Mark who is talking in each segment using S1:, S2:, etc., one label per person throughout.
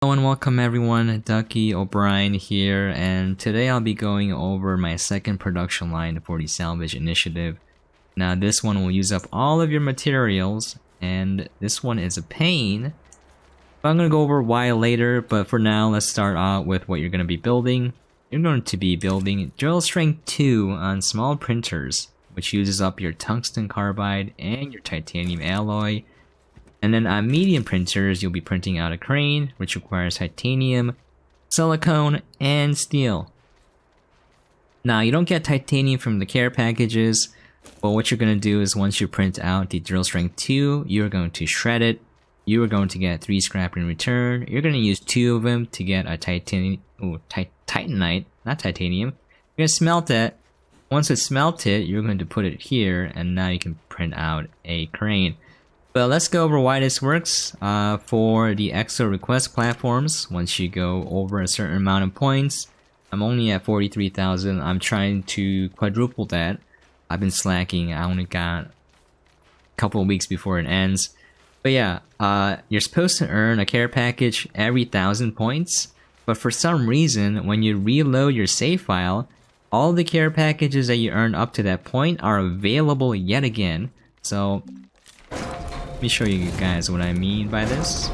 S1: Hello and welcome everyone, Ducky O'Brien here, and today I'll be going over my second production line for the Salvage initiative. Now this one will use up all of your materials, and this one is a pain. I'm going to go over why later, but for now let's start out with what you're going to be building. You're going to be building drill strength 2 on small printers, which uses up your tungsten carbide and your titanium alloy. And then on medium printers, you'll be printing out a crane, which requires titanium, silicone, and steel. Now, you don't get titanium from the care packages, but what you're going to do is once you print out the drill strength 2, you're going to shred it. You are going to get 3 scrap in return. You're going to use 2 of them to get a titanite, not titanium. You're going to smelt it. Once it's smelted, you're going to put it here, and now you can print out a crane. But let's go over why this works. For the extra request platforms, once you go over a certain amount of points, I'm only at 43,000. I'm trying to quadruple that. I've been slacking. I only got a couple of weeks before it ends. But yeah, you're supposed to earn a care package every 1,000 points. But for some reason, when you reload your save file, all the care packages that you earned up to that point are available yet again. So let me show you guys what I mean by this.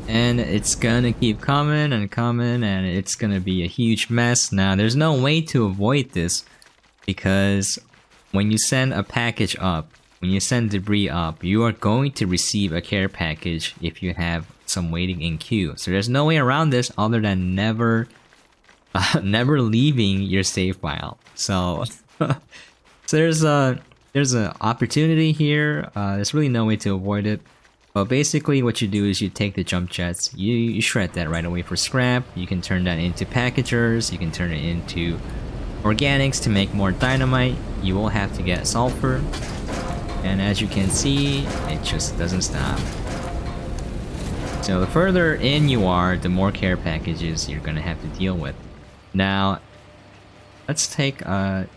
S1: And it's gonna keep coming and coming, and it's gonna be a huge mess. Now, there's no way to avoid this, because when you send a package up, when you send debris up, you are going to receive a care package if you have some waiting in queue. So there's no way around this other than never leaving your save file. So there's an opportunity here. There's really no way to avoid it. But basically what you do is you take the jump jets, you shred that right away for scrap. You can turn that into packagers, you can turn it into organics to make more dynamite. You will have to get sulfur. And as you can see, it just doesn't stop. So the further in you are, the more care packages you're gonna have to deal with. Now, let's take a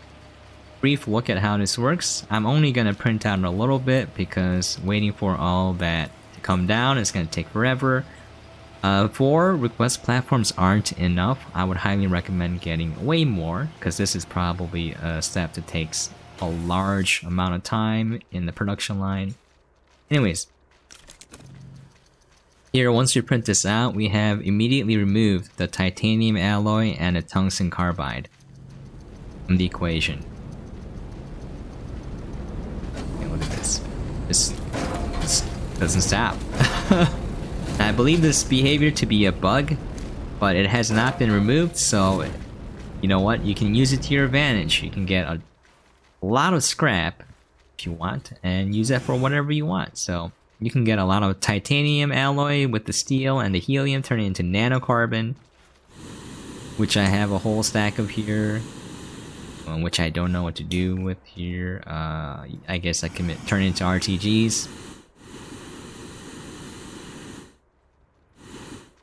S1: brief look at how this works. I'm only going to print out a little bit because waiting for all that to come down is going to take forever. 4 request platforms aren't enough. I would highly recommend getting way more, because this is probably a step that takes a large amount of time in the production line. Anyways, here, once you print this out, we have immediately removed the titanium alloy and the tungsten carbide from the equation. Okay, look at this. This doesn't stop. I believe this behavior to be a bug, but it has not been removed, so you know what? You can use it to your advantage. You can get a lot of scrap if you want, and use that for whatever you want. So you can get a lot of titanium alloy with the steel and the helium, turn it into nanocarbon, which I have a whole stack of here, which I don't know what to do with here. I guess I can turn it into RTGs.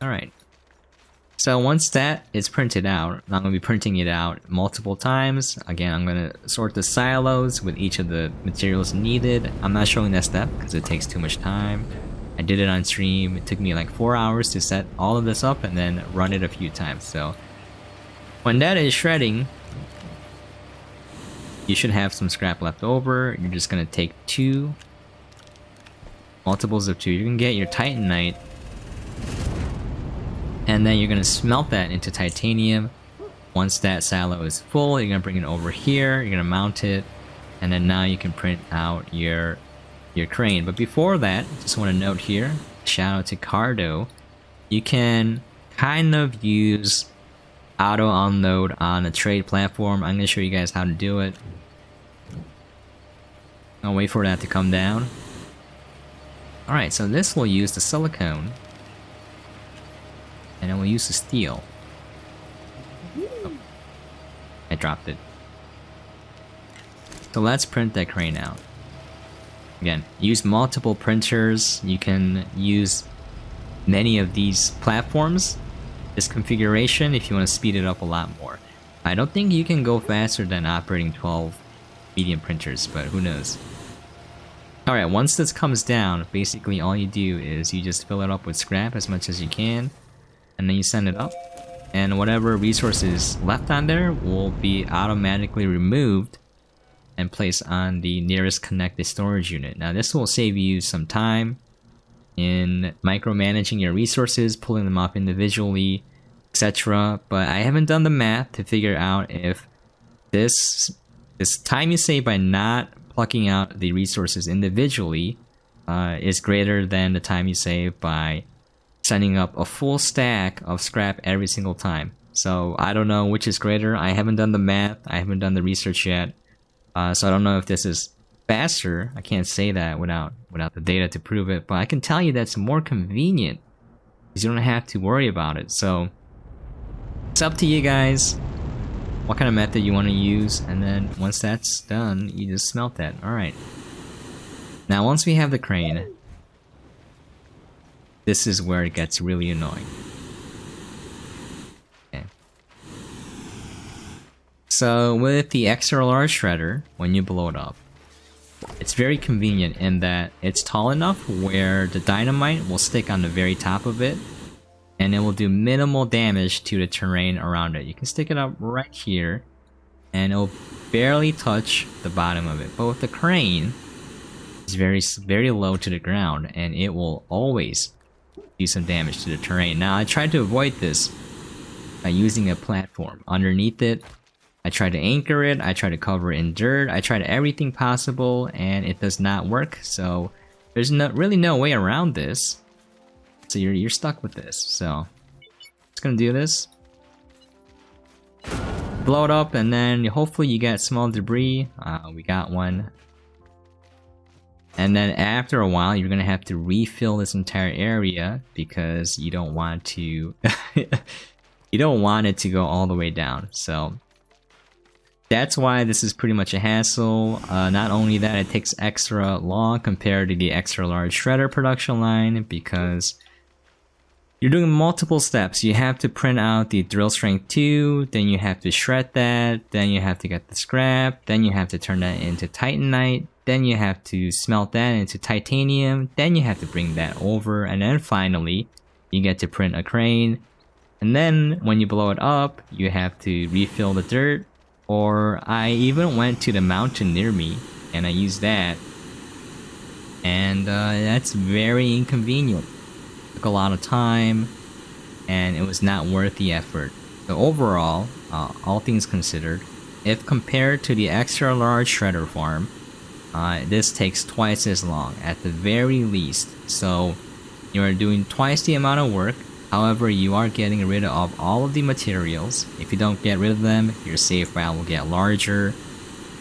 S1: Alright. So once that is printed out, I'm going to be printing it out multiple times. Again, I'm going to sort the silos with each of the materials needed. I'm not showing that step because it takes too much time. I did it on stream. It took me like 4 hours to set all of this up and then run it a few times. So when that is shredding, you should have some scrap left over. You're just going to take 2 multiples of 2. You can get your titanite, and then you're going to smelt that into titanium. Once that silo is full, you're going to bring it over here, you're going to mount it, and then now you can print out your crane. But before that, just want to note here, shout out to Cardo, you can kind of use auto unload on a trade platform. I'm going to show you guys how to do it. I'll wait for that to come down. Alright, so this will use the silicone, and then we'll use the steel. Oh, I dropped it. So let's print that crane out. Again, use multiple printers. You can use many of these platforms, this configuration, if you want to speed it up a lot more. I don't think you can go faster than operating 12 medium printers, but who knows. Alright, once this comes down, basically all you do is you just fill it up with scrap as much as you can, and then you send it up, and whatever resources left on there will be automatically removed and placed on the nearest connected storage unit. Now this will save you some time in micromanaging your resources, pulling them up individually, etc. But I haven't done the math to figure out if this time you save by not plucking out the resources individually is greater than the time you save by sending up a full stack of scrap every single time. So I don't know which is greater. I haven't done the math. I haven't done the research yet. So I don't know if this is faster. I can't say that without the data to prove it. But I can tell you that's more convenient because you don't have to worry about it. So it's up to you guys what kind of method you want to use. And then once that's done, you just smelt that. Alright. Now once we have the crane, this is where it gets really annoying. Okay. So with the extra large shredder, when you blow it up, it's very convenient in that it's tall enough where the dynamite will stick on the very top of it, and it will do minimal damage to the terrain around it. You can stick it up right here, and it'll barely touch the bottom of it. But with the crane, it's very low to the ground, and it will always do some damage to the terrain. Now I tried to avoid this by using a platform underneath it. I tried to anchor it, I tried to cover it in dirt, I tried everything possible, and it does not work. So there's really no way around this. So you're stuck with this. So just gonna do this, blow it up, and then hopefully you get small debris. We got one. And then after a while, you're gonna have to refill this entire area because you don't want to you don't want it to go all the way down. So that's why this is pretty much a hassle. Not only that, it takes extra long compared to the extra large shredder production line because you're doing multiple steps. You have to print out the drill strength 2, then you have to shred that, then you have to get the scrap, then you have to turn that into Titanite, then you have to smelt that into titanium, then you have to bring that over, and then finally you get to print a crane. And then when you blow it up, you have to refill the dirt. Or I even went to the mountain near me and I used that, and that's very inconvenient. Took a lot of time and it was not worth the effort. So overall, all things considered, if compared to the extra large shredder farm, this takes twice as long at the very least. So you are doing twice the amount of work. However, you are getting rid of all of the materials. If you don't get rid of them, your save file will get larger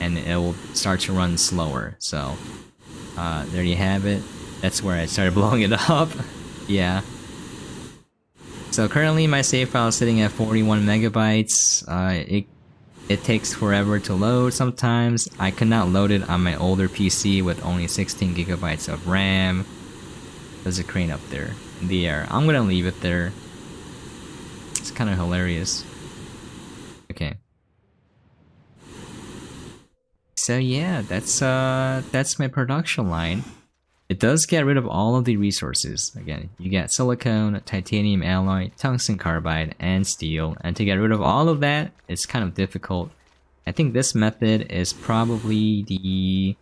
S1: and it will start to run slower. So there you have it. That's where I started blowing it up. Yeah. So currently my save file is sitting at 41 megabytes. It takes forever to load sometimes. I could not load it on my older PC with only 16 gigabytes of RAM. There's a crane up there in the air. I'm gonna leave it there. It's kind of hilarious. Okay. So yeah, that's my production line. It does get rid of all of the resources. Again, you get silicone, titanium alloy, tungsten carbide, and steel. And to get rid of all of that, it's kind of difficult. I think this method is probably the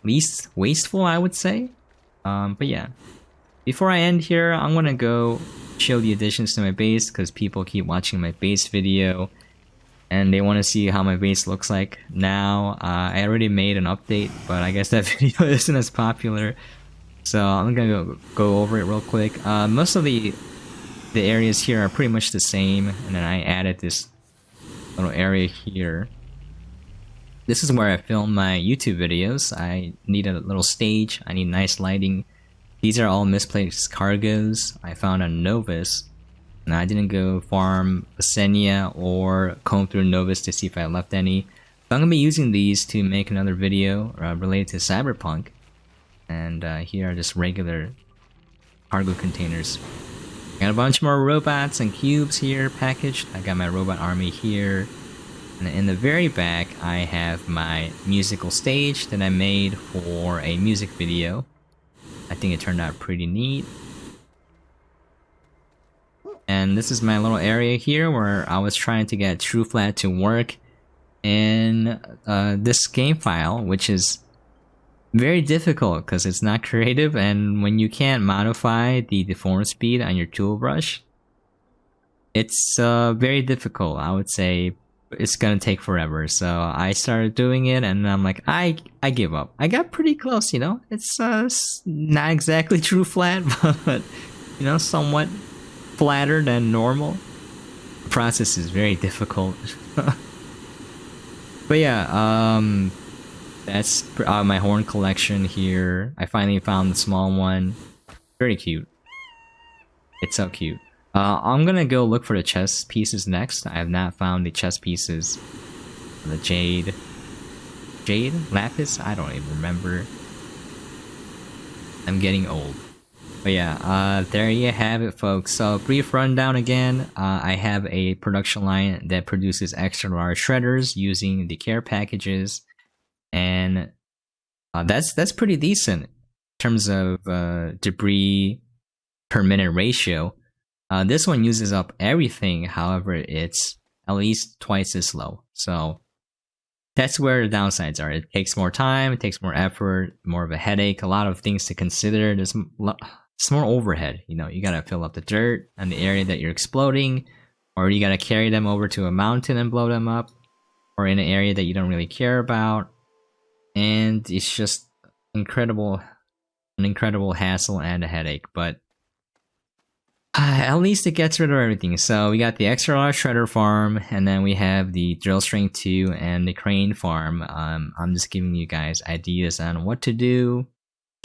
S1: least wasteful, I would say. But yeah, before I end here, I'm gonna go show the additions to my base because people keep watching my base video and they want to see how my base looks like now. I already made an update, but I guess that video isn't as popular, so I'm gonna go over it real quick. Most of the areas here are pretty much the same, and then I added this little area here. This is where I film my YouTube videos. I need a little stage, I need nice lighting. These are all misplaced cargoes I found on Novus. And I didn't go farm Asenia or comb through Novus to see if I left any. So I'm going to be using these to make another video related to Cyberpunk. And here are just regular cargo containers. Got a bunch more robots and cubes here packaged. I got my robot army here. And in the very back, I have my musical stage that I made for a music video. I think it turned out pretty neat. And this is my little area here where I was trying to get TrueFlat to work in this game file, which is very difficult because it's not creative, and when you can't modify the deform speed on your tool brush, it's very difficult. I would say it's gonna take forever. So I started doing it, and I'm like, I give up. I got pretty close, you know. It's not exactly TrueFlat, but you know, somewhat flatter than normal. The process is very difficult. But yeah, that's my horn collection here. I finally found the small one. Very cute. It's so cute. I'm gonna go look for the chess pieces next. I have not found the chess pieces. The jade? Lapis? I don't even remember. I'm getting old. But yeah, there you have it, folks. So brief rundown again. I have a production line that produces extra large shredders using the care packages, and that's pretty decent in terms of debris per minute ratio. This one uses up everything, however, it's at least twice as low. So that's where the downsides are. It takes more time, it takes more effort, more of a headache, a lot of things to consider. There's it's more overhead. You know, you gotta fill up the dirt on the area that you're exploding, or you gotta carry them over to a mountain and blow them up, or in an area that you don't really care about. And it's just an incredible hassle and a headache, but at least it gets rid of everything. So we got the extra large shredder farm, and then we have the drill string 2 and the crane farm. I'm just giving you guys ideas on what to do in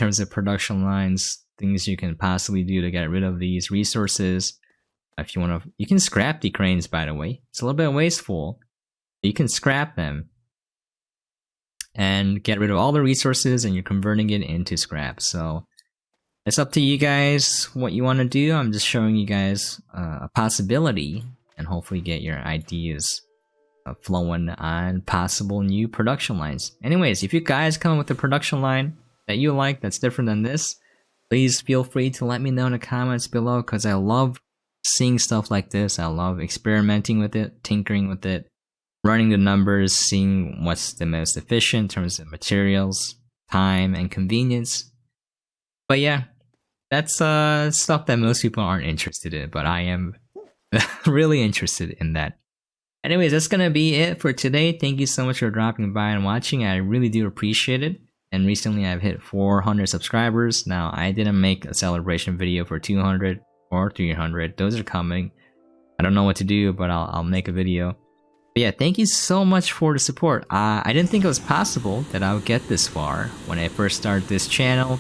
S1: terms of production lines, things you can possibly do to get rid of these resources. If you want to, you can scrap the cranes, by the way. It's a little bit wasteful. You can scrap them and get rid of all the resources, and you're converting it into scrap. So it's up to you guys what you want to do. I'm just showing you guys a possibility, and hopefully get your ideas flowing on possible new production lines. Anyways, if you guys come up with a production line that you like that's different than this, please feel free to let me know in the comments below, because I love seeing stuff like this. I love experimenting with it, tinkering with it, running the numbers, seeing what's the most efficient in terms of materials, time, and convenience. But yeah, that's stuff that most people aren't interested in, but I am really interested in that. Anyways, that's gonna be it for today. Thank you so much for dropping by and watching. I really do appreciate it. And recently I've hit 400 subscribers. Now, I didn't make a celebration video for 200 or 300. Those are coming. I don't know what to do, but I'll make a video. But yeah, thank you so much for the support. I didn't think it was possible that I would get this far when I first started this channel,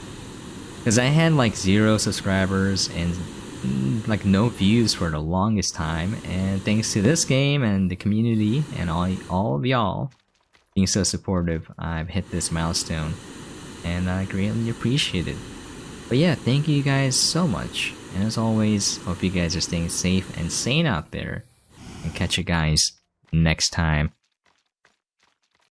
S1: because I had like 0 subscribers and like no views for the longest time. And thanks to this game and the community and all of y'all being so supportive, I've hit this milestone, and I greatly appreciate it. But yeah, thank you guys so much, and as always, hope you guys are staying safe and sane out there, and catch you guys next time.